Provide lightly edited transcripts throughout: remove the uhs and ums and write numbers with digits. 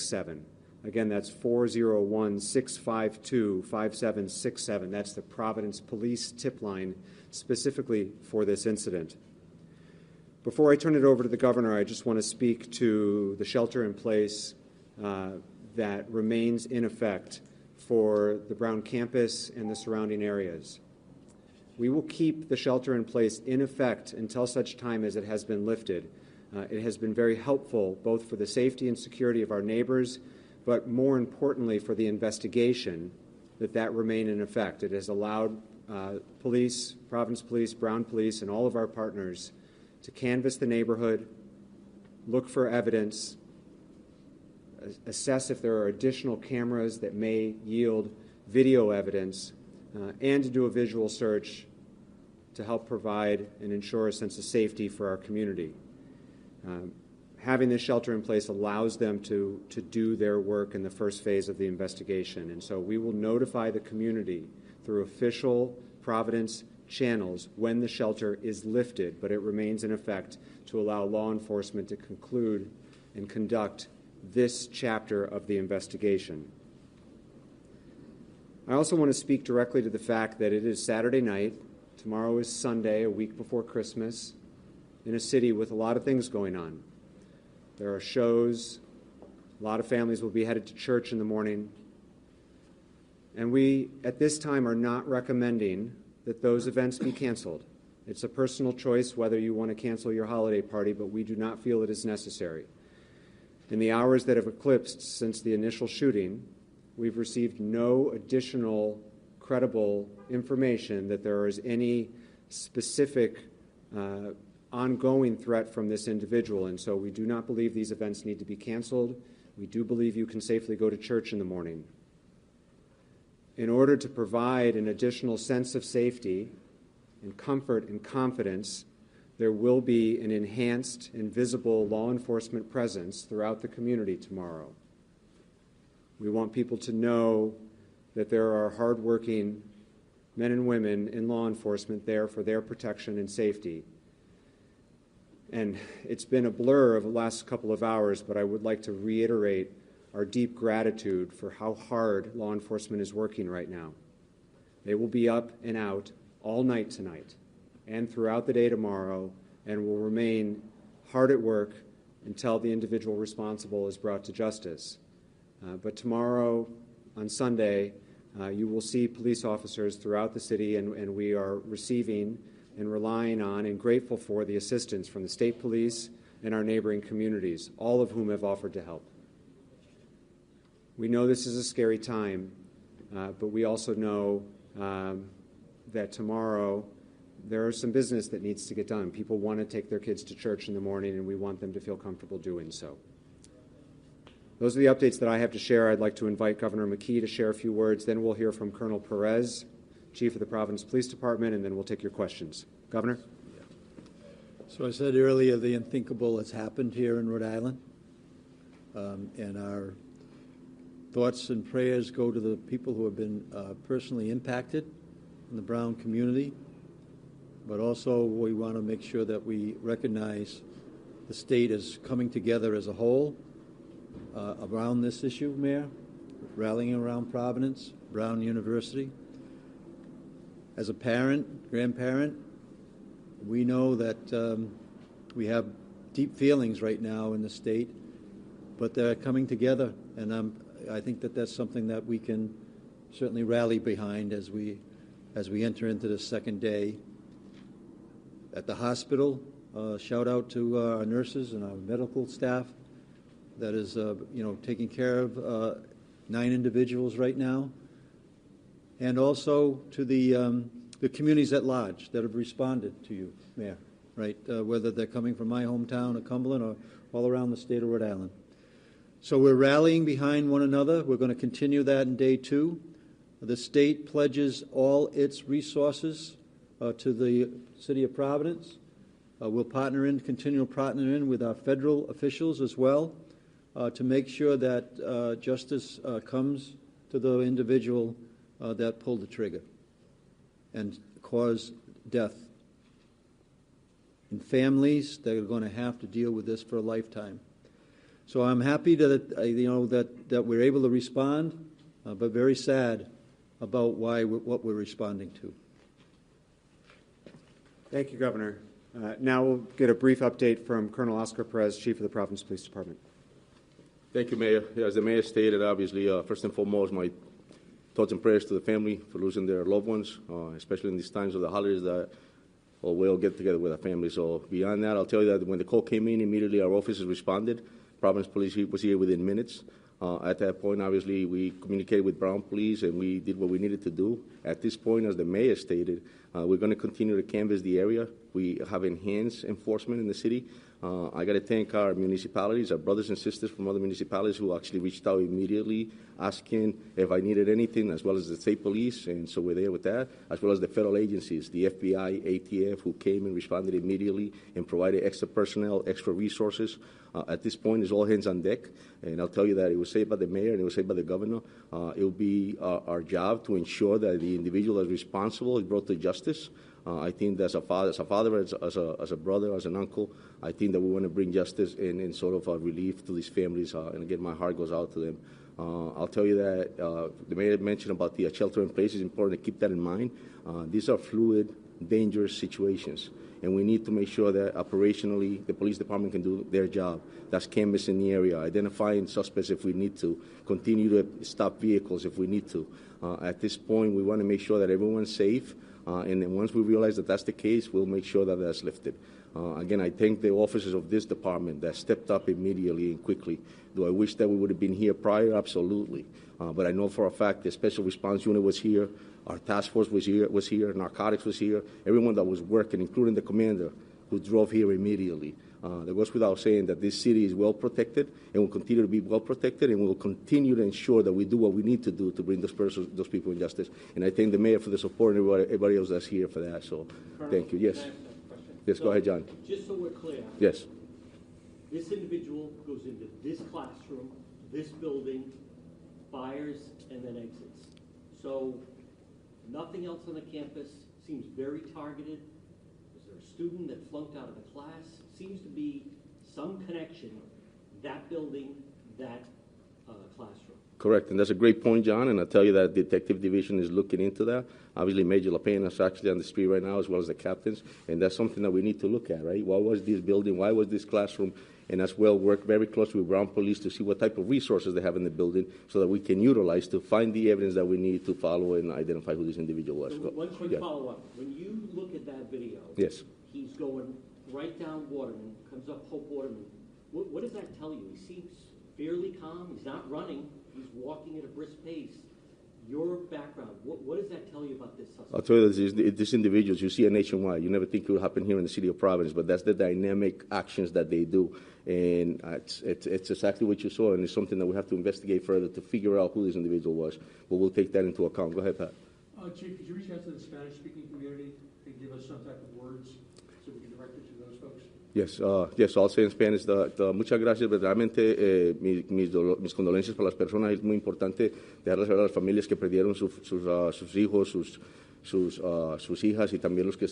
5767. Again, that's 401-652-5767. That's the Providence Police tip line specifically for this incident. Before I turn it over to the governor, I just want to speak to the shelter in place that remains in effect for the Brown campus and the surrounding areas. We will keep the shelter in place in effect until such time as it has been lifted. It has been very helpful both for the safety and security of our neighbors, but more importantly for the investigation that remain in effect. It has allowed police, Providence Police, Brown Police, and all of our partners to canvass the neighborhood, look for evidence, assess if there are additional cameras that may yield video evidence, and to do a visual search to help provide and ensure a sense of safety for our community. Having this shelter in place allows them to do their work in the first phase of the investigation. And so we will notify the community through official Providence channels when the shelter is lifted, but it remains in effect to allow law enforcement to conclude and conduct this chapter of the investigation. I also want to speak directly to the fact that it is Saturday night, tomorrow is Sunday, a week before Christmas, in a city with a lot of things going on. There are shows, a lot of families will be headed to church in the morning, and we, at this time, are not recommending that those events be canceled. It's a personal choice whether you want to cancel your holiday party, but we do not feel it is necessary. In the hours that have eclipsed since the initial shooting, we've received no additional credible information that there is any specific ongoing threat from this individual, and so we do not believe these events need to be canceled. We do believe you can safely go to church in the morning. In order to provide an additional sense of safety and comfort and confidence, there will be an enhanced and visible law enforcement presence throughout the community tomorrow. We want people to know that there are hardworking men and women in law enforcement there for their protection and safety. And it's been a blur of the last couple of hours, but I would like to reiterate our deep gratitude for how hard law enforcement is working right now. They will be up and out all night tonight and throughout the day tomorrow, and will remain hard at work until the individual responsible is brought to justice. But tomorrow, on Sunday, you will see police officers throughout the city, and we are receiving and relying on and grateful for the assistance from the state police and our neighboring communities, all of whom have offered to help. We know this is a scary time, but we also know that tomorrow there is some business that needs to get done. People want to take their kids to church in the morning, and we want them to feel comfortable doing so. Those are the updates that I have to share. I'd like to invite Governor McKee to share a few words. Then we'll hear from Colonel Perez, Chief of the Providence Police Department, and then we'll take your questions. Governor? So I said earlier the unthinkable has happened here in Rhode Island, and our thoughts and prayers go to the people who have been personally impacted in the Brown community, but also we want to make sure that we recognize the state is coming together as a whole around this issue, Mayor, rallying around Providence, Brown University. As a parent, grandparent, we know that we have deep feelings right now in the state, but they're coming together, and I think that that's something that we can certainly rally behind as we enter into the second day. At the hospital, shout out to our nurses and our medical staff that is, taking care of 9 individuals right now, and also to the communities at large that have responded to you, Mayor, right? Whether they're coming from my hometown of Cumberland or all around the state of Rhode Island. So we're rallying behind one another. We're going to continue that in day 2. The state pledges all its resources to the city of Providence. We'll continue to partner in with our federal officials as well to make sure that justice comes to the individual that pulled the trigger and caused death. And families that are going to have to deal with this for a lifetime. So I'm happy that, that we're able to respond, but very sad about what we're responding to. Thank you, Governor. Now we'll get a brief update from Colonel Oscar Perez, Chief of the Providence Police Department. Thank you, Mayor. As the Mayor stated, obviously, first and foremost, my thoughts and prayers to the family for losing their loved ones, especially in these times of the holidays that we all get together with our families. So beyond that, I'll tell you that when the call came in, immediately our officers responded. Providence Police was here within minutes. At that point, obviously, we communicated with Brown Police, and we did what we needed to do. At this point, as the Mayor stated, we're going to continue to canvass the area. We have enhanced enforcement in the city. I got to thank our municipalities, our brothers and sisters from other municipalities who actually reached out immediately asking if I needed anything, as well as the state police, and so we're there with that, as well as the federal agencies, the FBI, ATF, who came and responded immediately and provided extra personnel, extra resources. At this point, it's all hands on deck, and I'll tell you that it was said by the mayor and it was said by the governor. It will be our job to ensure that the individual that's responsible is brought to justice. I think that as a father, as a brother, as an uncle, I think that we want to bring justice and sort of relief to these families, and again, my heart goes out to them. I'll tell you that the mayor mentioned about the shelter in place. It's important to keep that in mind. These are fluid, dangerous situations, and we need to make sure that operationally the police department can do their job. That's canvassing the area, identifying suspects if we need to, continue to stop vehicles if we need to. At this point, we want to make sure that everyone's safe. And then once we realize that that's the case, we'll make sure that that's lifted. Again, I thank the officers of this department that stepped up immediately and quickly. Do I wish that we would have been here prior? Absolutely. But I know for a fact the Special Response Unit was here, our task force was here, narcotics was here, everyone that was working, including the commander, who drove here immediately. That goes without saying that this city is well protected and will continue to be well protected, and we will continue to ensure that we do what we need to do to bring those people in justice. And I thank the mayor for the support and everybody else that's here for that. So, Colonel, thank you. Yes. Yes, so, go ahead, John. Just so we're clear. Yes. This individual goes into this classroom, this building, fires, and then exits. So nothing else on the campus, seems very targeted. Is there a student that flunked out of the class? Seems to be some connection, that building, that classroom. Correct, and that's a great point, John, and I'll tell you that the Detective Division is looking into that. Obviously, Major LaPena is actually on the street right now, as well as the captains, and that's something that we need to look at, right? Why was this building, why was this classroom, and as well work very closely with Brown Police to see what type of resources they have in the building so that we can utilize to find the evidence that we need to follow and identify who this individual was. So one quick follow-up. When you look at that video, yes, he's going right down Waterman, comes up Hope Waterman. What does that tell you? He seems fairly calm. He's not running. He's walking at a brisk pace. Your background, what does that tell you about this suspect? I'll tell you this individuals, you see it nationwide. You never think it would happen here in the city of Providence, but that's the dynamic actions that they do. And it's exactly what you saw, and it's something that we have to investigate further to figure out who this individual was. But we'll take that into account. Go ahead, Pat. Chief, could you reach out to the Spanish-speaking community and give us some type of words so we can direct it to those folks? Yes, yes, I'll say in Spanish. Muchas gracias. Verdaderamente, mis condolencias para las personas. Es muy importante dejarles saber a las familias que perdieron sus hijos, sus hijas y también los que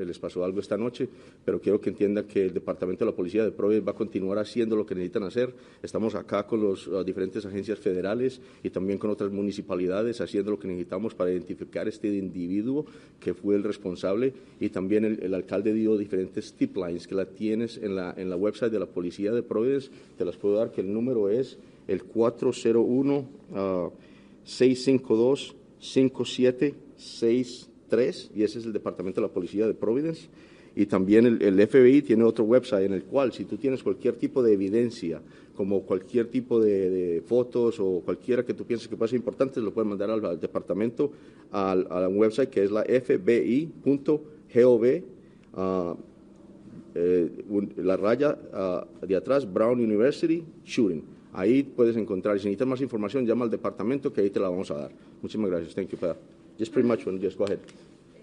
les pasó algo esta noche. Pero quiero que entiendan que el Departamento de la Policía de Providence va a continuar haciendo lo que necesitan hacer. Estamos acá con las diferentes agencias federales y también con otras municipalidades haciendo lo que necesitamos para identificar este individuo que fue el responsable, y también el alcalde dio diferentes tip lines que la tienes en la website de la Policía de Providence. Te las puedo dar, que el número es el 401-652-5763, y ese es el Departamento de la Policía de Providence. Y también el FBI tiene otro website en el cual, si tú tienes cualquier tipo de evidencia, como cualquier tipo de fotos o cualquiera que tú pienses que pueda ser importante, lo puedes mandar al departamento, a la website que es la fbi.gov, la raya de atrás, Brown University Shooting. Ahí puedes encontrar. Si necesitas más información, llama al departamento, que ahí te la vamos a dar. Muchísimas gracias. Thank you, Pat. Just pretty much, just go ahead.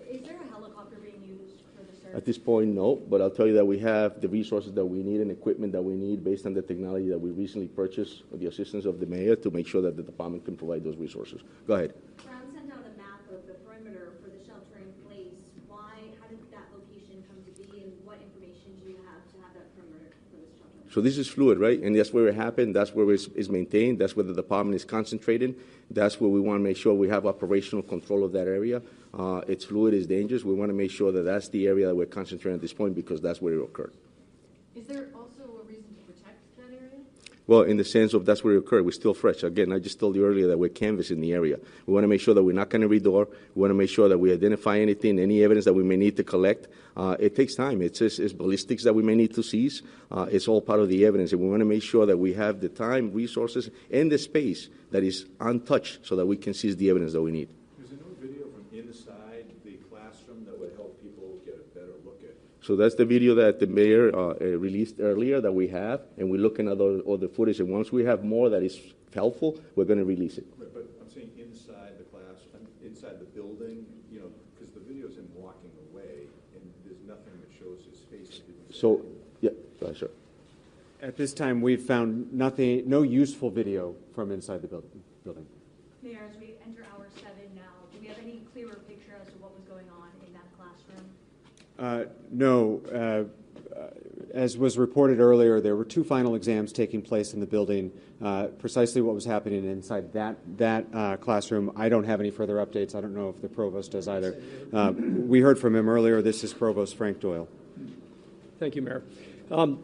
Is there a helicopter being used for the search? At this point, no, but I'll tell you that we have the resources that we need and equipment that we need based on the technology that we recently purchased with the assistance of the mayor to make sure that the department can provide those resources. Go ahead. Brown sent out a map of the perimeter for the shelter in place. How did that location come to be, and what information do you have to have that perimeter for the shelter in place? So this is fluid, right? And that's where it happened. That's where it's maintained. That's where the department is concentrated. That's where we want to make sure we have operational control of that area. It's fluid, it's dangerous. We want to make sure that that's the area that we're concentrating at this point because that's where it occurred. Is there also a reason to protect that area? Well, in the sense of that's where it occurred. We're still fresh. Again, I just told you earlier that we're canvassing the area. We want to make sure that we're not going to redoor. We want to make sure that we identify anything, any evidence that we may need to collect. It takes time. It's ballistics that we may need to seize. It's all part of the evidence. And we want to make sure that we have the time, resources, and the space that is untouched so that we can seize the evidence that we need. Is there no video from inside the classroom that would help people get a better look at it? So that's the video that the mayor released earlier that we have, and we're looking at all the footage. And once we have more that is helpful, we're going to release it. Right, but I'm saying inside the class, inside the building, you know, because the video's him walking away, and there's nothing that shows his face. So, yeah, go ahead, sir. At this time, we've found no useful video from inside the building. Mayor, as we enter hour 7 now, do we have any clearer picture as to what was going on in that classroom? No. As was reported earlier, there were 2 final exams taking place in the building. Precisely what was happening inside that classroom, I don't have any further updates. I don't know if the provost does either. We heard from him earlier. This is Provost Frank Doyle. Thank you, Mayor.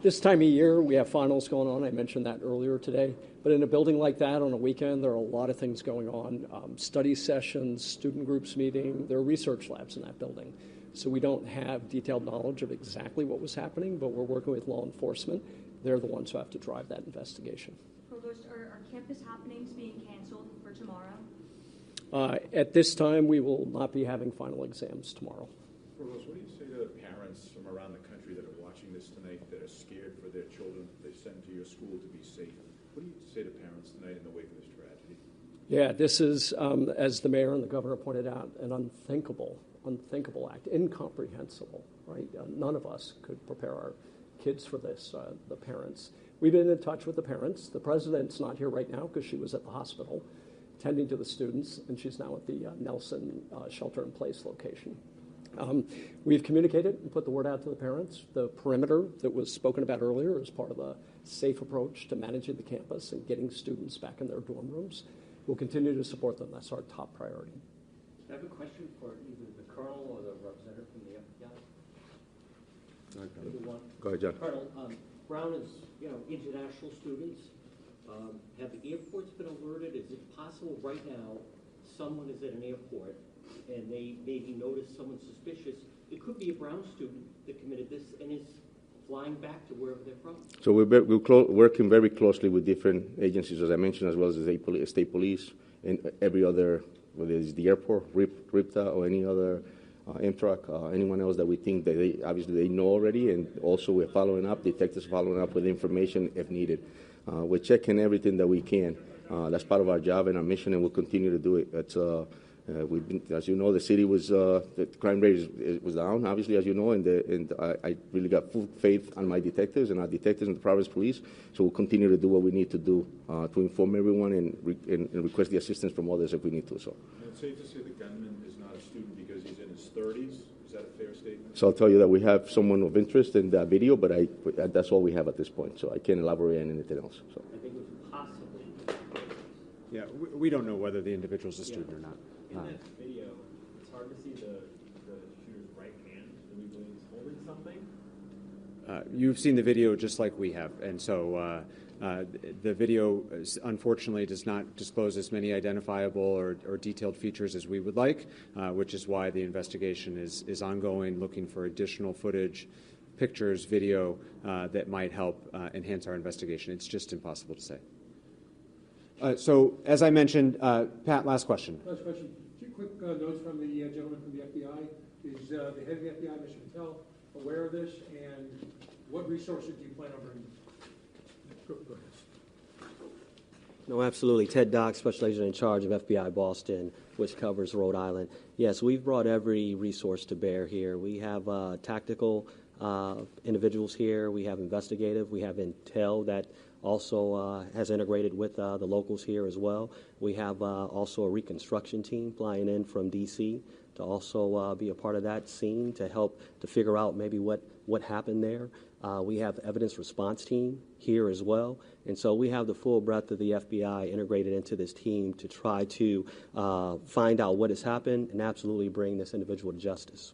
This time of year, we have finals going on. I mentioned that earlier today. But in a building like that on a weekend, there are a lot of things going on. Study sessions, student groups meeting. There are research labs in that building. So we don't have detailed knowledge of exactly what was happening, but we're working with law enforcement. They're the ones who have to drive that investigation. Provost, are campus happenings being canceled for tomorrow? At this time, we will not be having final exams tomorrow. Provost, what do you say to the parents from around the country that are watching this tonight that are scared for their children they send to your school to be safe? What do you say to parents tonight in the wake of this tragedy? Yeah, this is, as the mayor and the governor pointed out, an unthinkable act, incomprehensible, right? None of us could prepare our kids for this, the parents. We've been in touch with the parents. The president's not here right now because she was at the hospital tending to the students, and she's now at the Nelson shelter-in-place location. We've communicated and put the word out to the parents. The perimeter that was spoken about earlier is part of a safe approach to managing the campus and getting students back in their dorm rooms. We'll continue to support them. That's our top priority. I have a question for either the colonel or the representative from the FBI. Either one. Go ahead, John. Colonel, Brown is, international students. Have the airports been alerted? Is it possible right now someone is at an airport and they maybe notice someone suspicious? It could be a Brown student that committed this and is flying back to wherever they're from. So we're working very closely with different agencies, as I mentioned, as well as the state police and every other, whether it's the airport, RIPTA, or any other Amtrak, anyone else that we think that they know already, and also we're following up, detectives following up with information if needed. We're checking everything that we can. That's part of our job and our mission, and we'll continue to do it. It's, we've been, as you know, the city was, the crime rate was down, obviously, as you know, and I really got full faith on my detectives and our detectives and the Providence Police, so we'll continue to do what we need to do to inform everyone and request the assistance from others if we need to. So. And it's safe to say the gunman is not a student because he's in his 30s? Is that a fair statement? So I'll tell you that we have someone of interest in that video, but that's all we have at this point, so I can't elaborate on anything else. So. I think it was possibly. Yeah, we don't know whether the individual's a student or not. In that video, it's hard to see the shooter's right hand. Do we believe he's holding something? You've seen the video just like we have, and so the video unfortunately does not disclose as many identifiable or detailed features as we would like, which is why the investigation is ongoing, looking for additional footage, pictures, video that might help enhance our investigation. It's just impossible to say. So, as I mentioned, Pat, last question. Last question. Two quick notes from the gentleman from the FBI. Is the head of the FBI, Mr. Patel, aware of this, and what resources do you plan on bringing? Go ahead. No, absolutely. Ted Dock, Special Agent in charge of FBI Boston, which covers Rhode Island. Yes, we've brought every resource to bear here. We have tactical individuals here. We have investigative. We have intel that also has integrated with the locals here as well. We have also a reconstruction team flying in from D.C. to also be a part of that scene to help to figure out maybe what what happened there. We have evidence response team here as well. And so we have the full breadth of the FBI integrated into this team to try to find out what has happened and absolutely bring this individual to justice.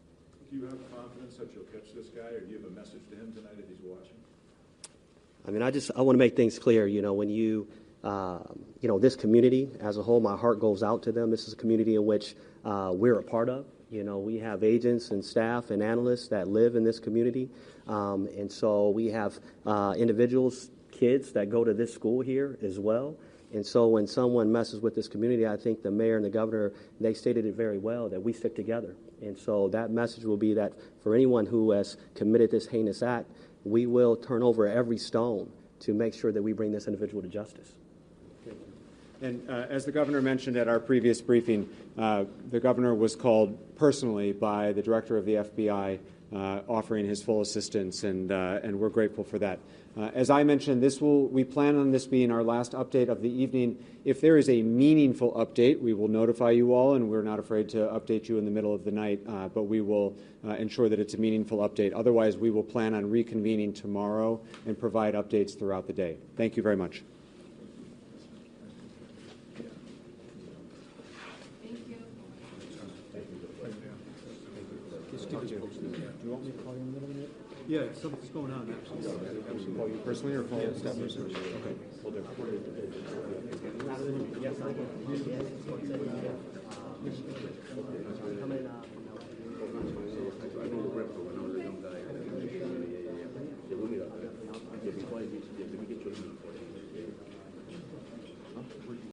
Do you have confidence that you'll catch this guy, or do you have a message to him tonight if he's watching? I mean, I want to make things clear. When this community as a whole, my heart goes out to them. This is a community in which we're a part of. We have agents and staff and analysts that live in this community. And so we have individuals, kids that go to this school here as well. And so when someone messes with this community, I think the mayor and the governor, they stated it very well, that we stick together. And so that message will be that for anyone who has committed this heinous act, we will turn over every stone to make sure that we bring this individual to justice. And as the governor mentioned at our previous briefing, the governor was called personally by the director of the FBI, offering his full assistance, and we're grateful for that. As I mentioned, we plan on this being our last update of the evening. If there is a meaningful update, we will notify you all, and we're not afraid to update you in the middle of the night, but we will ensure that it's a meaningful update. Otherwise, we will plan on reconvening tomorrow and provide updates throughout the day. Thank you very much. Do you want me to call you in the middle of the night? Yeah, something's going on, actually. Call you personally or call the staff person? Okay, we'll do.